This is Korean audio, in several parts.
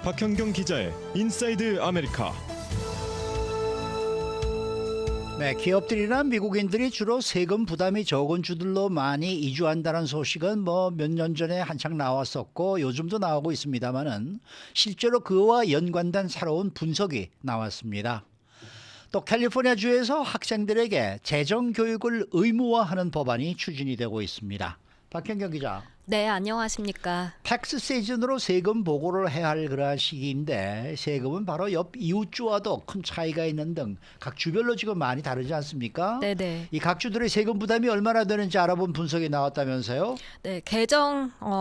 박현경 기자의 인사이드 아메리카. 네, 기업들이나 미국인들이 주로 세금 부담이 적은 주들로 많이 이주한다는 소식은 몇 년 전에 한창 나왔었고 요즘도 나오고 있습니다만은 실제로 그와 연관된 새로운 분석이 나왔습니다. 또 캘리포니아주에서 학생들에게 재정 교육을 의무화하는 법안이 추진이 되고 있습니다. 박현경 기자. 네, 안녕하십니까. 텍스 시즌으로 세금 보고를 해야 할 그러한 시기인데 세금은 바로 옆 이웃주와도 큰 차이가 있는 등 각 주별로 지금 많이 다르지 않습니까? 네네. 이 각 주들의 세금 부담이 얼마나 되는지 알아본 분석이 나왔다면서요? 네,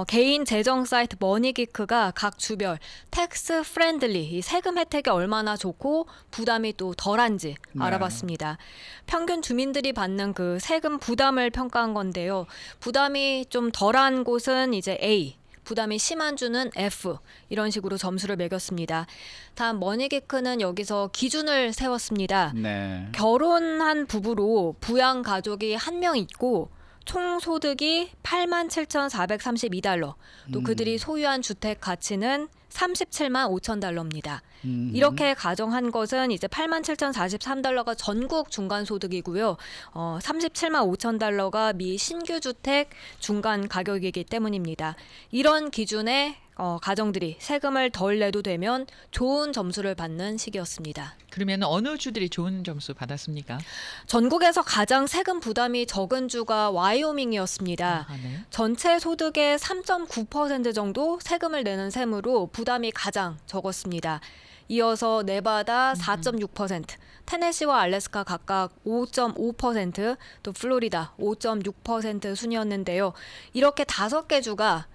개인 재정 사이트 머니기크가 각 주별 텍스 프렌들리 이 세금 혜택이 얼마나 좋고 부담이 또 덜한지 네. 알아봤습니다. 평균 주민들이 받는 그 세금 부담을 평가한 건데요. 부담이 좀 덜한 곳은 이제 A, 부담이 심한 주는 F, 이런 식으로 점수를 매겼습니다. 다음 머니기크는 여기서 기준을 세웠습니다. 네. 결혼한 부부로 부양 가족이 한 명 있고 총 소득이 87,432달러, 또 그들이 소유한 주택 가치는 37만 5천 달러입니다. 이렇게 가정한 것은 이제 87,043달러가 전국 중간 소득이고요. 37만 5천 달러가 미 신규 주택 중간 가격이기 때문입니다. 이런 기준의 가정들이 세금을 덜 내도 되면 좋은 점수를 받는 시기였습니다. 그러면 어느 주들이 좋은 점수 받았습니까? 전국에서 가장 세금 부담이 적은 주가 와이오밍이었습니다. 네. 전체 소득의 3.9% 정도 세금을 내는 셈으로 부담이 가장 적었습니다. 이어서 네바다 4.6%, 테네시와 알래스카 각각 5.5%, 또 플로리다 5.6% 순이었는데요. 이렇게 5개 주가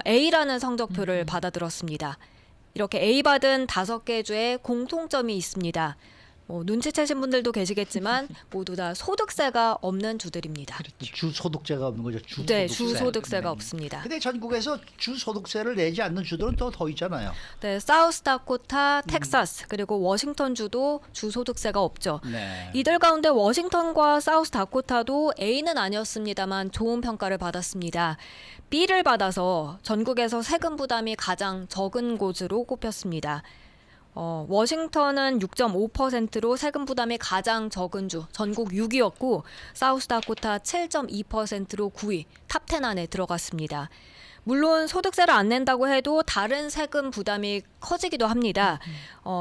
A라는 성적표를 받아들었습니다. 이렇게 A 받은 5개 주에 공통점이 있습니다. 눈치채신 분들도 계시겠지만 모두 다 소득세가 없는 주들입니다. 주소득세가 없는 거죠. 네, 주소득세가 없습니다. 근데 전국에서 주소득세를 내지 않는 주들은 또 더 있잖아요. 네, 사우스다코타, 텍사스, 그리고 워싱턴주도 주소득세가 없죠. 네. 이들 가운데 워싱턴과 사우스다코타도 A는 아니었습니다만 좋은 평가를 받았습니다. B를 받아서 전국에서 세금 부담이 가장 적은 곳으로 꼽혔습니다. 워싱턴은 6.5%로 세금 부담이 가장 적은 주, 전국 6위였고 사우스다코타 7.2%로 9위, 탑10 안에 들어갔습니다. 물론 소득세를 안 낸다고 해도 다른 세금 부담이 커지기도 합니다.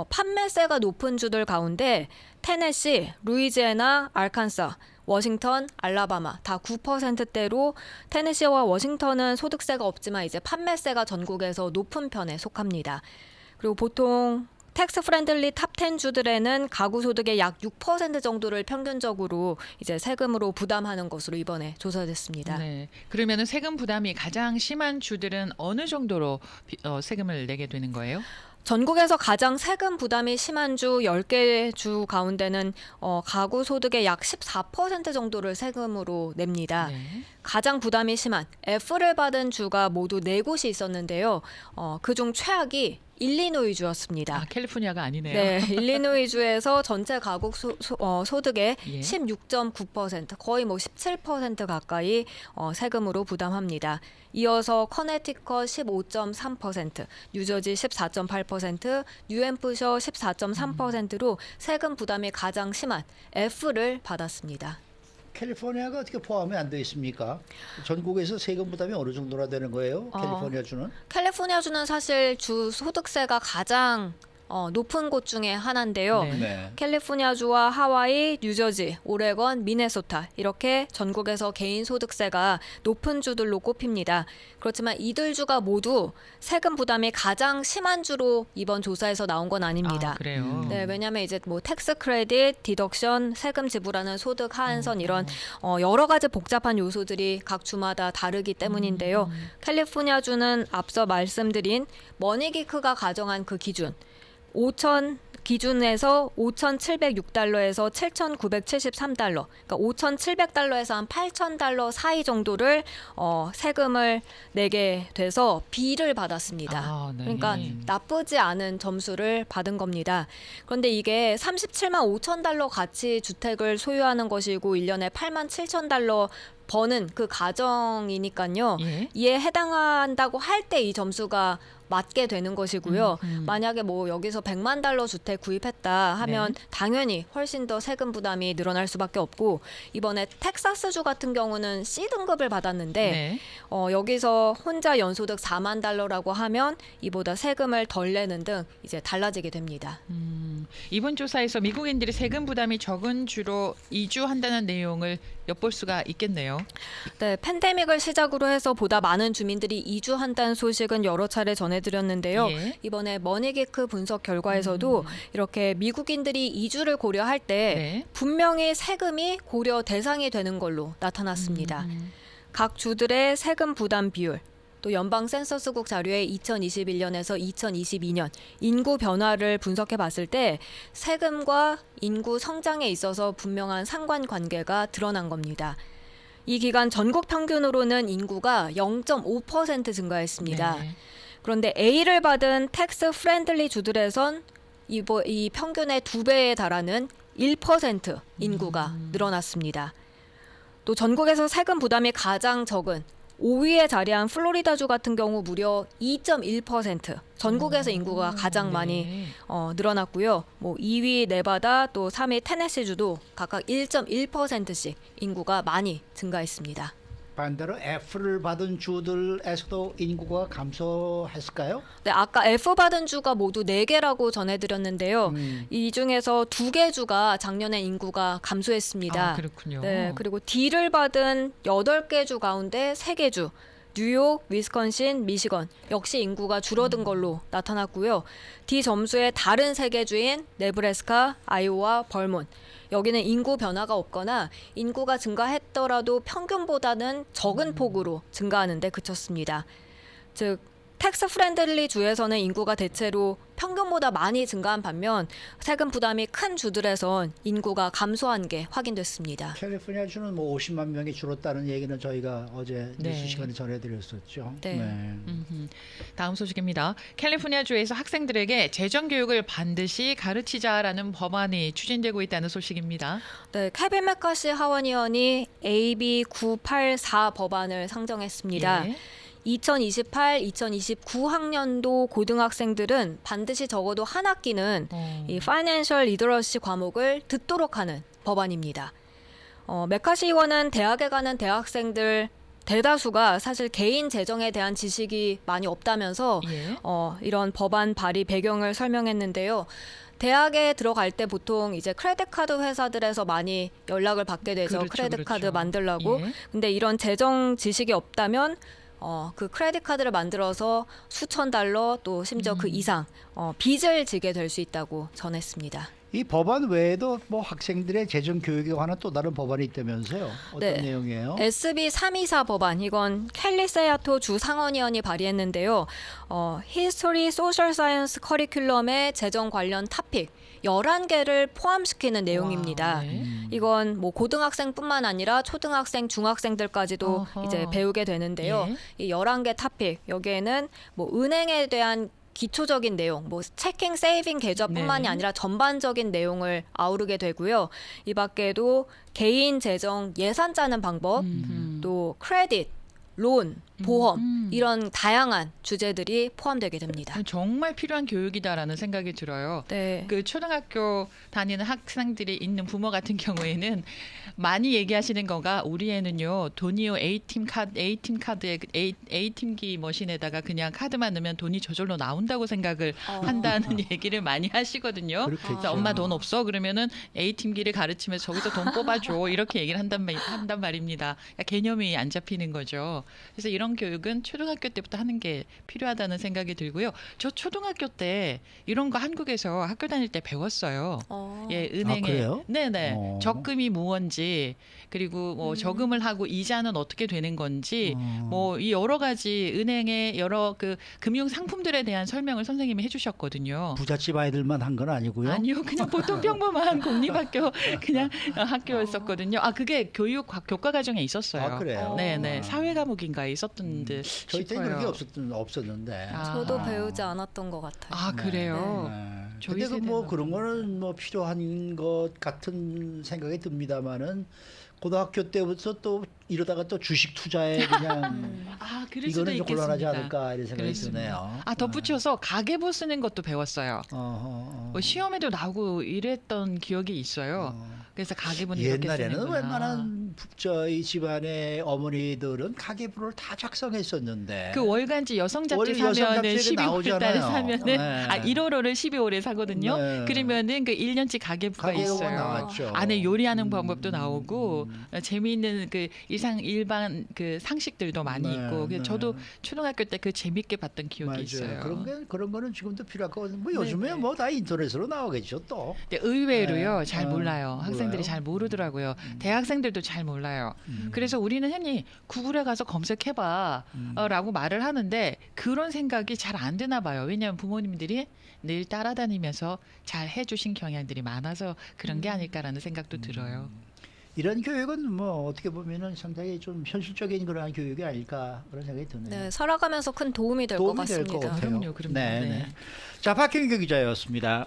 판매세가 높은 주들 가운데 테네시, 루이지애나, 알칸사, 워싱턴, 알라바마 다 9%대로 테네시와 워싱턴은 소득세가 없지만 이제 판매세가 전국에서 높은 편에 속합니다. 그리고 보통 텍스 프렌들리 탑10 주들에는 가구 소득의 약 6% 정도를 평균적으로 이제 세금으로 부담하는 것으로 이번에 조사됐습니다. 네. 그러면 세금 부담이 가장 심한 주들은 어느 정도로 세금을 내게 되는 거예요? 전국에서 가장 세금 부담이 심한 주 10개 주 가운데는 가구 소득의 약 14% 정도를 세금으로 냅니다. 네. 가장 부담이 심한 F를 받은 주가 모두 4곳이 있었는데요. 그중 최악이 일리노이주였습니다. 캘리포니아가 아니네요. 네, 일리노이주에서 전체 가구 소득의 예. 16.9%, 거의 17% 가까이 세금으로 부담합니다. 이어서 커네티컷 15.3%, 뉴저지 14.8%, 뉴햄프셔 14.3%로 세금 부담이 가장 심한 F를 받았습니다. 캘리포니아가 어떻게 포함이 안 돼 있습니까? 전국에서 세금 부담이 어느 정도나 되는 거예요? 캘리포니아주는? 캘리포니아주는 사실 주 소득세가 가장 높은 곳 중에 하나인데요. 네. 네. 캘리포니아주와 하와이, 뉴저지, 오레건, 미네소타 이렇게 전국에서 개인 소득세가 높은 주들로 꼽힙니다. 그렇지만 이들 주가 모두 세금 부담이 가장 심한 주로 이번 조사에서 나온 건 아닙니다. 그래요. 네, 왜냐하면 이제 텍스 크레딧, 디덕션, 세금 지불하는 소득 하한선 이런 여러 가지 복잡한 요소들이 각 주마다 다르기 때문인데요. 캘리포니아주는 앞서 말씀드린 머니기크가 가정한 그 기준 5천 기준에서 5,706달러에서 7,973달러, 그러니까 5,700달러에서 한 8,000달러 사이 정도를 세금을 내게 돼서 B를 받았습니다. 네. 그러니까 나쁘지 않은 점수를 받은 겁니다. 그런데 이게 37만 5천 달러 가치 주택을 소유하는 것이고 1년에 8만 7천 달러 버는 그 가정이니까요. 예. 이에 해당한다고 할 때 이 점수가 맞게 되는 것이고요. 만약에 뭐 여기서 100만 달러 주택 구입했다 하면 당연히 훨씬 더 세금 부담이 늘어날 수밖에 없고 이번에 텍사스주 같은 경우는 C등급을 받았는데 네. 여기서 혼자 연소득 4만 달러라고 하면 이보다 세금을 덜 내는 등 이제 달라지게 됩니다. 이번 조사에서 미국인들이 세금 부담이 적은 주로 이주한다는 내용을 엿볼 수가 있겠네요. 네, 팬데믹을 시작으로 해서 보다 많은 주민들이 이주한다는 소식은 여러 차례 전해드렸는데요. 예. 이번에 머니기크 분석 결과에서도 이렇게 미국인들이 이주를 고려할 때 네. 분명히 세금이 고려 대상이 되는 걸로 나타났습니다. 각 주들의 세금 부담 비율, 또 연방 센서스국 자료의 2021년에서 2022년 인구 변화를 분석해 봤을 때 세금과 인구 성장에 있어서 분명한 상관관계가 드러난 겁니다. 이 기간 전국 평균으로는 인구가 0.5% 증가했습니다. 네. 그런데 A를 받은 텍스 프렌들리 주들에선 이 평균의 2배에 달하는 1% 인구가 늘어났습니다. 또 전국에서 세금 부담이 가장 적은 5위에 자리한 플로리다주 같은 경우 무려 2.1%. 전국에서 인구가 가장 많이 늘어났고요. 뭐 2위 네바다 또 3위 테네시주도 각각 1.1%씩 인구가 많이 증가했습니다. 반대로 F를 받은 주들에서도 인구가 감소했을까요? 네, 아까 F 받은 주가 모두 4개라고 전해드렸는데요. 이 중에서 2개 주가 작년에 인구가 감소했습니다. 아, 그렇군요. 네, 그리고 D를 받은 8개 주 가운데 3개 주, 뉴욕, 위스콘신, 미시건 역시 인구가 줄어든 걸로 나타났고요. D 점수의 다른 3개 주인 네브래스카, 아이오와, 벌몬 여기는 인구 변화가 없거나 인구가 증가했더라도 평균보다는 적은 폭으로 증가하는 데 그쳤습니다. 즉 텍스 프렌들리 주에서는 인구가 대체로 평균보다 많이 증가한 반면 세금 부담이 큰 주들에선 인구가 감소한 게 확인됐습니다. 캘리포니아 주는 뭐 50만 명이 줄었다는 얘기는 저희가 어제 네. 뉴스 시간에 전해드렸었죠. 네. 다음 소식입니다. 캘리포니아주에서 학생들에게 재정 교육을 반드시 가르치자라는 법안이 추진되고 있다는 소식입니다. 네, 케빈 맥카시 하원의원이 AB 984 법안을 상정했습니다. 예. 2028-2029 학년도 고등학생들은 반드시 적어도 한 학기는 이 파이낸셜 리더러시 과목을 듣도록 하는 법안입니다. 맥카시 의원은 대학에 가는 대학생들 대다수가 사실 개인 재정에 대한 지식이 많이 없다면서 예. 이런 법안 발의 배경을 설명했는데요. 대학에 들어갈 때 보통 이제 크레딧 카드 회사들에서 많이 연락을 받게 되죠. 그렇죠, 크레딧 카드 그렇죠. 만들라고. 예. 근데 이런 재정 지식이 없다면 그 크레딧 카드를 만들어서 수천 달러 또 심지어 그 이상 빚을 지게 될 수 있다고 전했습니다. 이 법안 외에도 뭐 학생들의 재정 교육에 관한 또 다른 법안이 있다면서요? 어떤 네. 내용이에요? SB 324 법안 이건 켈리 세야토 주 상원의원이 발의했는데요. 히스토리 소셜 사이언스 커리큘럼의 재정 관련 토픽 11개를 포함시키는 내용입니다. 와, 네. 이건 뭐 고등학생뿐만 아니라 초등학생, 중학생들까지도 어허. 이제 배우게 되는데요. 예. 이 11개 토픽 여기에는 뭐 은행에 대한 기초적인 내용, 뭐 체킹, 세이빙 계좌뿐만이 네. 아니라 전반적인 내용을 아우르게 되고요. 이 밖에도 개인 재정 예산 짜는 방법, 또 크레딧, 론, 보험 이런 다양한 주제들이 포함되게 됩니다. 정말 필요한 교육이다라는 생각이 들어요. 네. 그 초등학교 다니는 학생들이 있는 부모 같은 경우에는 많이 얘기하시는 거가 우리 애는요 돈이요 A팀 카드에 A팀기 머신에다가 그냥 카드만 넣으면 돈이 저절로 나온다고 생각을 한다는 얘기를 많이 하시거든요. 그렇겠죠. 그래서 엄마 돈 없어 그러면은 A팀기를 가르치면서 저기서 돈 뽑아줘 이렇게 얘기를 한단 말입니다. 그러니까 개념이 안 잡히는 거죠. 그래서 이런 교육은 초등학교 때부터 하는 게 필요하다는 생각이 들고요. 저 초등학교 때 이런 거 한국에서 학교 다닐 때 배웠어요. 예, 은행에 그래요? 네네 어. 적금이 뭔지 그리고 뭐 저금을 하고 이자는 어떻게 되는 건지 뭐 이 여러 가지 은행의 여러 그 금융 상품들에 대한 설명을 선생님이 해주셨거든요. 부잣집 아이들만 한 건 아니고요. 아니요, 그냥 보통 평범한 공립학교 그냥 학교였었거든요. 아 그게 교과 과정에 있었어요. 아, 그래요? 네네 아. 사회 과목인가에 있었던 듯 저희 때는 그런 싶어요. 게 없었는데. 아. 저도 배우지 않았던 것 같아요. 아 그래요. 네. 저희 근데 뭐 세대는 그런 거는 뭐 필요한 것 같은 생각이 듭니다만은 고등학교 때부터 또 이러다가 또 주식 투자에 그냥 아, 그럴 수도 이거는 좀 있겠습니다. 곤란하지 않을까 이런 생각이 그렇습니다. 드네요. 아, 덧붙여서 가계부 쓰는 것도 배웠어요. 뭐 시험에도 나오고 이랬던 기억이 있어요. 그래서 가계부는 이렇게 옛날에는 쓰는구나. 웬만한 저희 집안의 어머니들은 가계부를 다 작성했었는데 그 월간지 여성 잡지 월 여성 사면은 잡지에 12월 달에 나오잖아요. 사면은 네. 1월호를 12월에 사거든요. 네. 그러면은 그 1년치 가계부가 가계부가 있어요. 나왔죠. 안에 요리하는 방법도 나오고 재미있는 그 일반 그 상식들도 많이 네, 있고. 그래서 네. 저도 초등학교 때 그 재밌게 봤던 기억이 맞아요. 있어요. 그런 거는 지금도 필요할 거고 뭐 네, 요즘에 네. 뭐 다 인터넷으로 나오겠죠 또. 근데 의외로요, 네. 잘 몰라요. 학생들이 몰라요? 잘 모르더라고요. 대학생들도 잘 몰라요. 그래서 우리는 흔히 구글에 가서 검색해봐 라고 말을 하는데 그런 생각이 잘 안 드나 봐요. 왜냐하면 부모님들이 늘 따라다니면서 잘 해주신 경향들이 많아서 그런 게 아닐까라는 생각도 들어요. 이런 교육은 뭐 어떻게 보면은 상당히 좀 현실적인 그러한 교육이 아닐까 그런 생각이 드네요. 네, 살아가면서 큰 도움이 될 것 도움이 될 것 같습니다. 같아요. 그럼요. 네, 네. 네. 자, 박형규 기자였습니다.